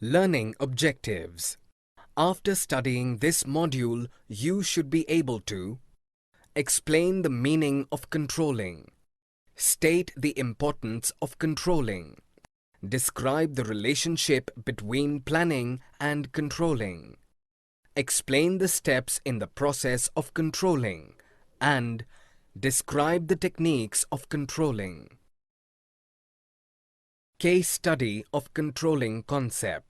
Learning objectives. After studying this module, you should be able to explain the meaning of controlling, state the importance of controlling, describe the relationship between planning and controlling, explain the steps in the process of controlling, and describe the techniques of controlling. Case study of controlling concept.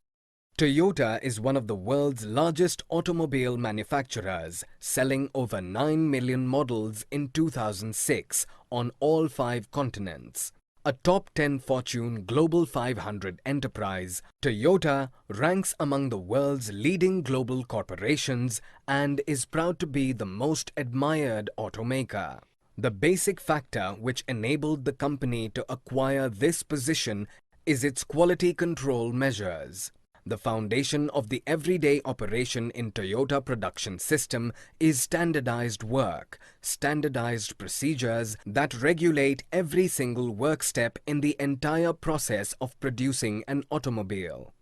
Toyota is one of the world's largest automobile manufacturers, selling over 9 million models in 2006 on all 5 continents. A top 10 Fortune Global 500 enterprise, Toyota ranks among the world's leading global corporations and is proud to be the most admired automaker. The basic factor which enabled the company to acquire this position is its quality control measures. The foundation of the everyday operation in Toyota production system is standardized work, standardized procedures that regulate every single work step in the entire process of producing an automobile.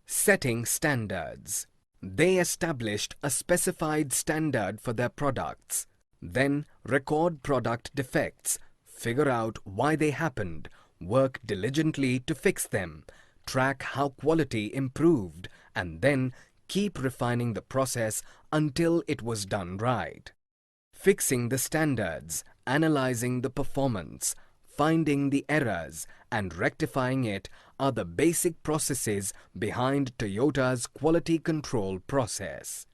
Setting standards. They established a specified standard for their products, then record product defects, figure out why they happened, work diligently to fix them, track how quality improved, and then keep refining the process until it was done right. Fixing the standards, analyzing the performance, finding the errors, and rectifying it are the basic processes behind Toyota's quality control process.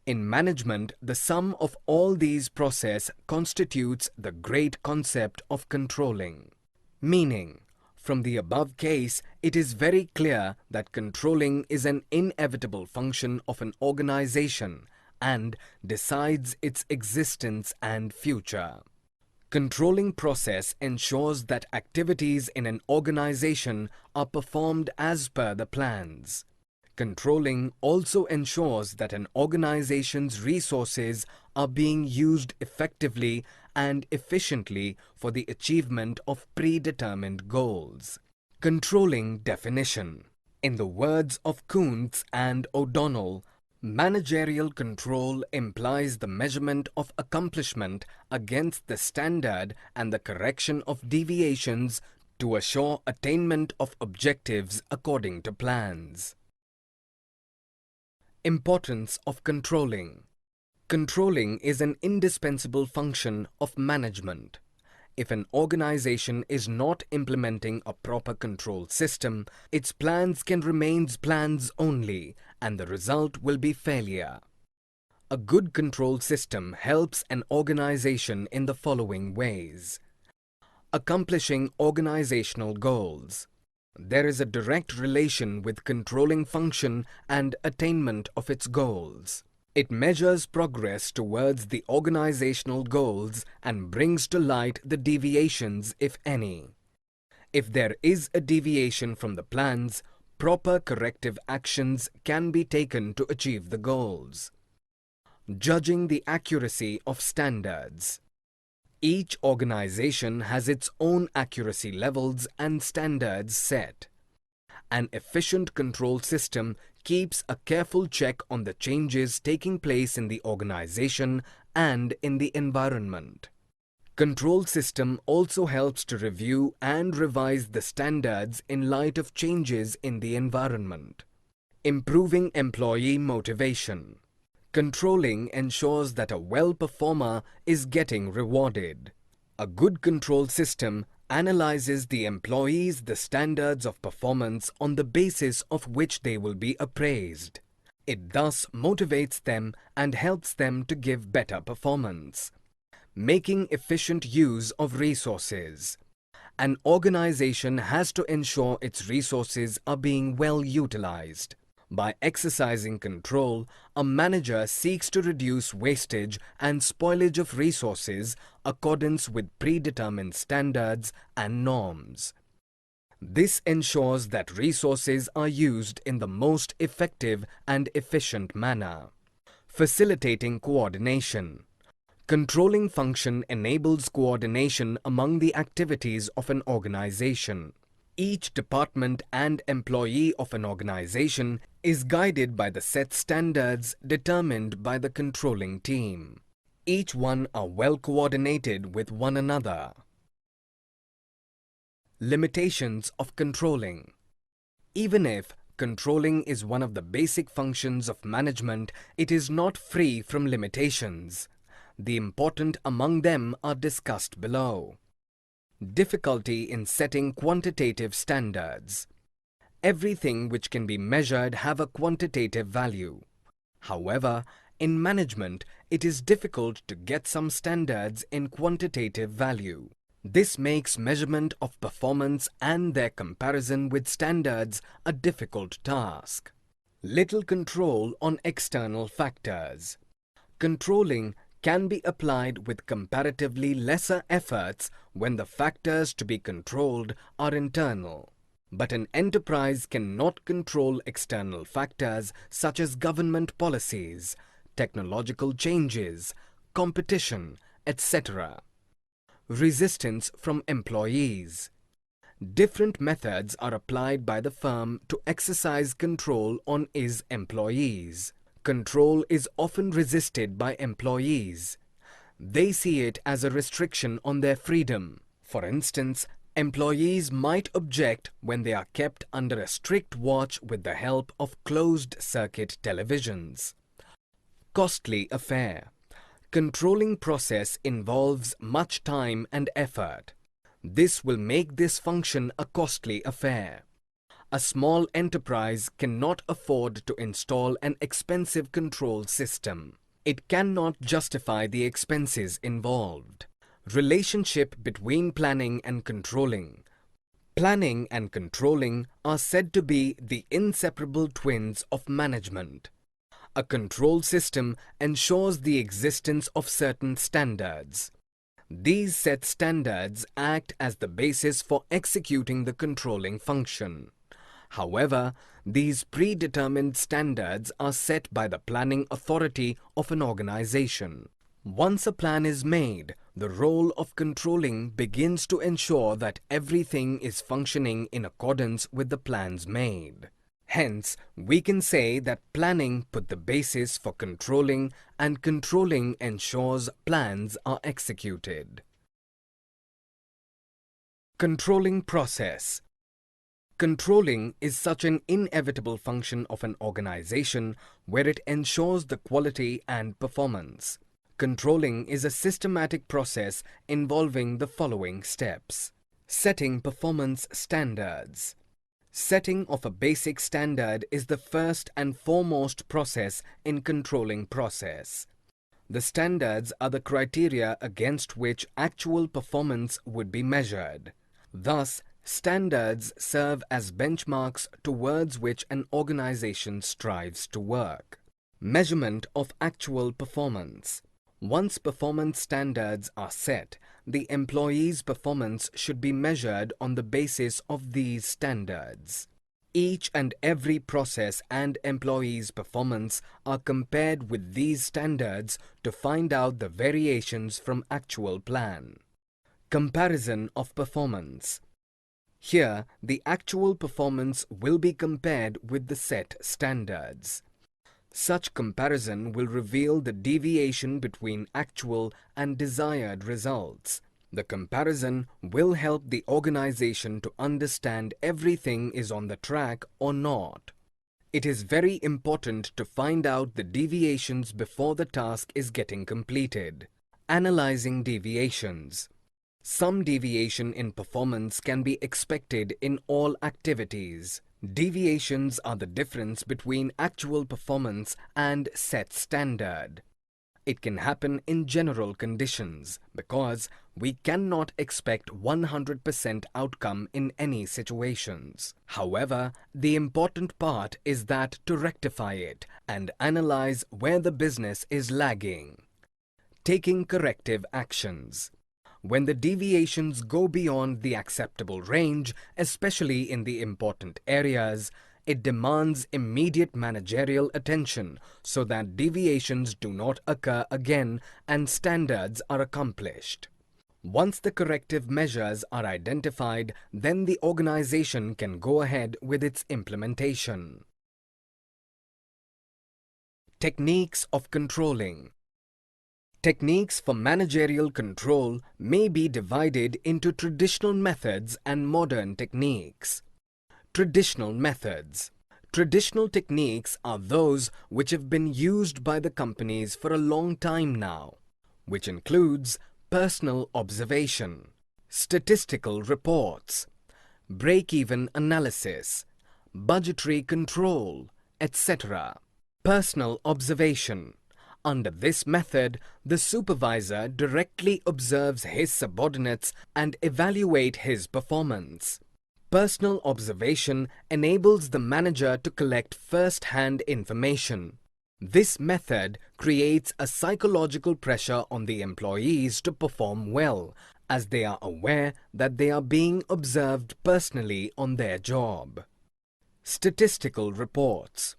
In management, the sum of all these processes constitutes the great concept of controlling. Meaning, from the above case, it is very clear that controlling is an inevitable function of an organization and decides its existence and future. Controlling process ensures that activities in an organization are performed as per the plans. Controlling also ensures that an organization's resources are being used effectively and efficiently for the achievement of predetermined goals. Controlling definition. In the words of Kuntz and O'Donnell, managerial control implies the measurement of accomplishment against the standard and the correction of deviations to assure attainment of objectives according to plans. Importance of controlling. Controlling is an indispensable function of management. If an organization is not implementing a proper control system, its plans can remain plans only, and the result will be failure. A good control system helps an organization in the following ways. Accomplishing organizational goals. There is a direct relation with controlling function and attainment of its goals. It measures progress towards the organizational goals and brings to light the deviations, if any. If there is a deviation from the plans, proper corrective actions can be taken to achieve the goals. Judging the accuracy of standards. Each organization has its own accuracy levels and standards set. An efficient control system keeps a careful check on the changes taking place in the organization and in the environment. Control system also helps to review and revise the standards in light of changes in the environment. Improving employee motivation. Controlling ensures that a well performer is getting rewarded. A good control system analyzes the employees' the standards of performance on the basis of which they will be appraised. It thus motivates them and helps them to give better performance. Making efficient use of resources. An organization has to ensure its resources are being well utilized. By exercising control, a manager seeks to reduce wastage and spoilage of resources accordance with predetermined standards and norms. This ensures that resources are used in the most effective and efficient manner. Facilitating coordination. Controlling function enables coordination among the activities of an organization. Each department and employee of an organization is guided by the set standards determined by the controlling team. Each one are well coordinated with one another. Limitations of controlling. Even if controlling is one of the basic functions of management, it is not free from limitations. The important among them are discussed below. Difficulty in setting quantitative standards. Everything which can be measured have a quantitative value. However, in management, it is difficult to get some standards in quantitative value. This makes measurement of performance and their comparison with standards a difficult task. Little control on external factors. Controlling can be applied with comparatively lesser efforts when the factors to be controlled are internal. But an enterprise cannot control external factors such as government policies, technological changes, competition, etc. Resistance from employees. Different methods are applied by the firm to exercise control on its employees. Control is often resisted by employees. They see it as a restriction on their freedom. For instance, employees might object when they are kept under a strict watch with the help of closed-circuit televisions. Costly affair. Controlling process involves much time and effort. This will make this function a costly affair. A small enterprise cannot afford to install an expensive control system. It cannot justify the expenses involved. Relationship between planning and controlling. Planning and controlling are said to be the inseparable twins of management. A control system ensures the existence of certain standards. These set standards act as the basis for executing the controlling function. However, these predetermined standards are set by the planning authority of an organization. Once a plan is made, the role of controlling begins to ensure that everything is functioning in accordance with the plans made. Hence, we can say that planning put the basis for controlling and controlling ensures plans are executed. Controlling process. Controlling is such an inevitable function of an organization where it ensures the quality and performance. Controlling is a systematic process involving the following steps. Setting performance standards. Setting of a basic standard is the first and foremost process in controlling process. The standards are the criteria against which actual performance would be measured. Thus, standards serve as benchmarks towards which an organization strives to work. Measurement of actual performance. Once performance standards are set, the employee's performance should be measured on the basis of these standards. Each and every process and employee's performance are compared with these standards to find out the variations from actual plan. Comparison of performance. Here, the actual performance will be compared with the set standards. Such comparison will reveal the deviation between actual and desired results. The comparison will help the organization to understand everything is on the track or not. It is very important to find out the deviations before the task is getting completed. Analyzing deviations. Some deviation in performance can be expected in all activities. Deviations are the difference between actual performance and set standard. It can happen in general conditions because we cannot expect 100% outcome in any situations. However, the important part is that to rectify it and analyze where the business is lagging. Taking corrective actions. When the deviations go beyond the acceptable range, especially in the important areas, it demands immediate managerial attention so that deviations do not occur again and standards are accomplished. Once the corrective measures are identified, then the organization can go ahead with its implementation. Techniques of controlling. Techniques for managerial control may be divided into traditional methods and modern techniques. Traditional methods. Traditional techniques are those which have been used by the companies for a long time now, which includes personal observation, statistical reports, break-even analysis, budgetary control, etc. Personal observation. Under this method, the supervisor directly observes his subordinates and evaluates his performance. Personal observation enables the manager to collect first-hand information. This method creates a psychological pressure on the employees to perform well, as they are aware that they are being observed personally on their job. Statistical reports.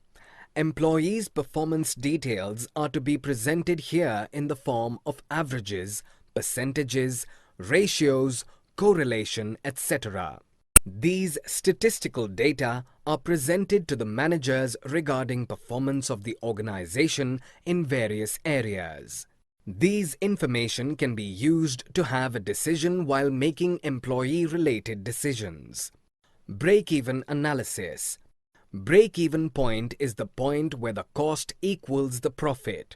Employees' performance details are to be presented here in the form of averages, percentages, ratios, correlation, etc. These statistical data are presented to the managers regarding performance of the organization in various areas. These information can be used to have a decision while making employee-related decisions. Break-even analysis. Break-even point is the point where the cost equals the profit.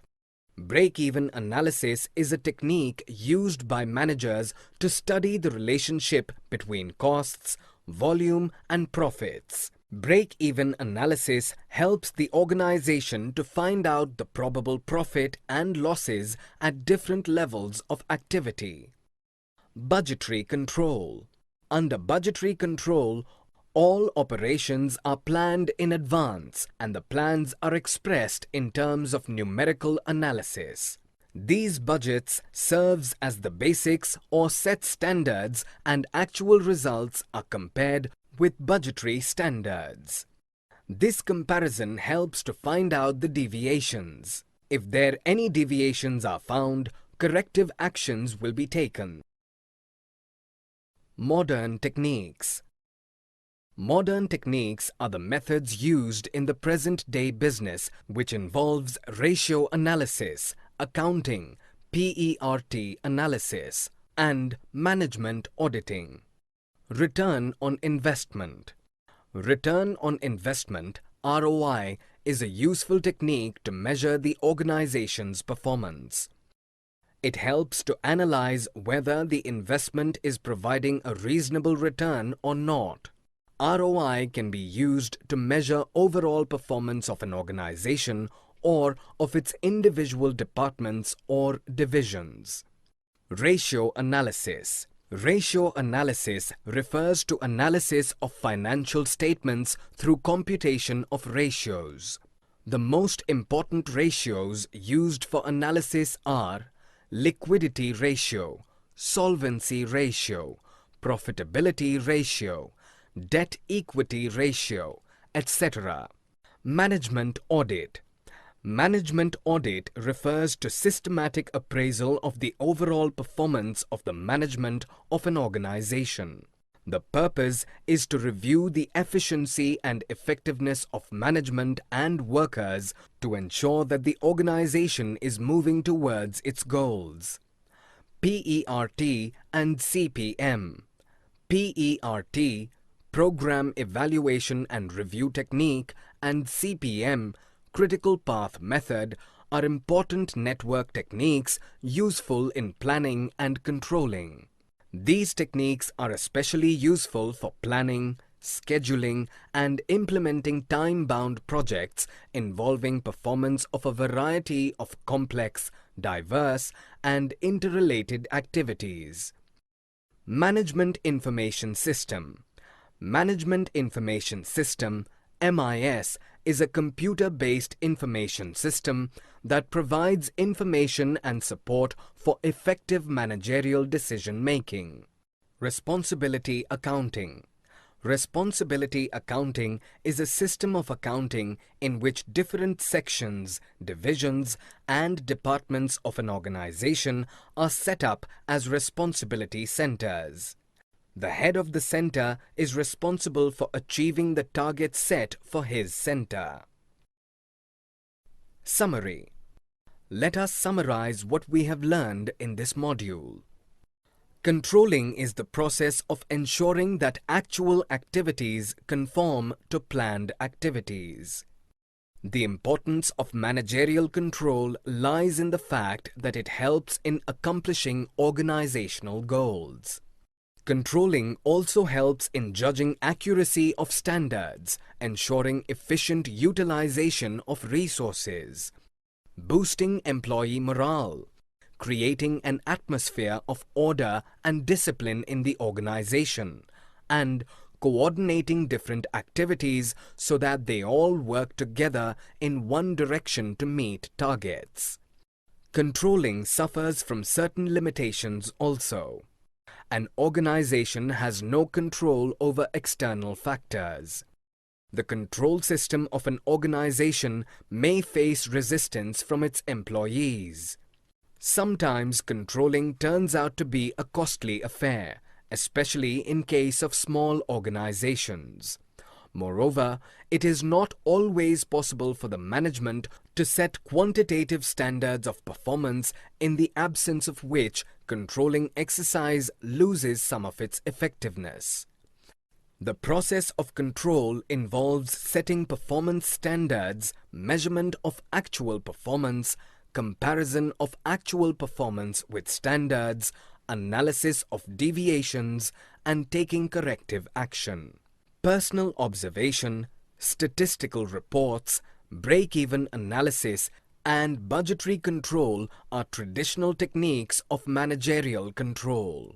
Break-even analysis is a technique used by managers to study the relationship between costs, volume and profits. Break-even analysis helps the organization to find out the probable profit and losses at different levels of activity. Budgetary control. Under budgetary control, all operations are planned in advance and the plans are expressed in terms of numerical analysis. These budgets serves as the basics or set standards and actual results are compared with budgetary standards. This comparison helps to find out the deviations. If any deviations are found, corrective actions will be taken. Modern techniques. Modern techniques are the methods used in the present-day business which involves ratio analysis, accounting, PERT analysis, and management auditing. Return on investment. Return on investment, ROI, is a useful technique to measure the organization's performance. It helps to analyze whether the investment is providing a reasonable return or not. ROI can be used to measure overall performance of an organization or of its individual departments or divisions. Ratio analysis. Ratio analysis refers to analysis of financial statements through computation of ratios. The most important ratios used for analysis are liquidity ratio, solvency ratio, profitability ratio, debt-equity ratio, etc. Management audit. Management audit refers to systematic appraisal of the overall performance of the management of an organization. The purpose is to review the efficiency and effectiveness of management and workers to ensure that the organization is moving towards its goals. PERT and CPM. PERT, Program Evaluation and Review Technique, and CPM, Critical Path Method, are important network techniques useful in planning and controlling. These techniques are especially useful for planning, scheduling, and implementing time-bound projects involving performance of a variety of complex, diverse, and interrelated activities. Management Information System. Management Information System, MIS, is a computer-based information system that provides information and support for effective managerial decision-making. Responsibility accounting. Responsibility accounting is a system of accounting in which different sections, divisions, and departments of an organization are set up as responsibility centers. The head of the center is responsible for achieving the target set for his center. Summary. Let us summarize what we have learned in this module. Controlling is the process of ensuring that actual activities conform to planned activities. The importance of managerial control lies in the fact that it helps in accomplishing organizational goals. Controlling also helps in judging accuracy of standards, ensuring efficient utilization of resources, boosting employee morale, creating an atmosphere of order and discipline in the organization, and coordinating different activities so that they all work together in one direction to meet targets. Controlling suffers from certain limitations also. An organization has no control over external factors. The control system of an organization may face resistance from its employees. Sometimes controlling turns out to be a costly affair, especially in case of small organizations. Moreover, it is not always possible for the management to set quantitative standards of performance, in the absence of which controlling exercise loses some of its effectiveness. The process of control involves setting performance standards, measurement of actual performance, comparison of actual performance with standards, analysis of deviations, and taking corrective action. Personal observation, statistical reports, break-even analysis, and budgetary control are traditional techniques of managerial control.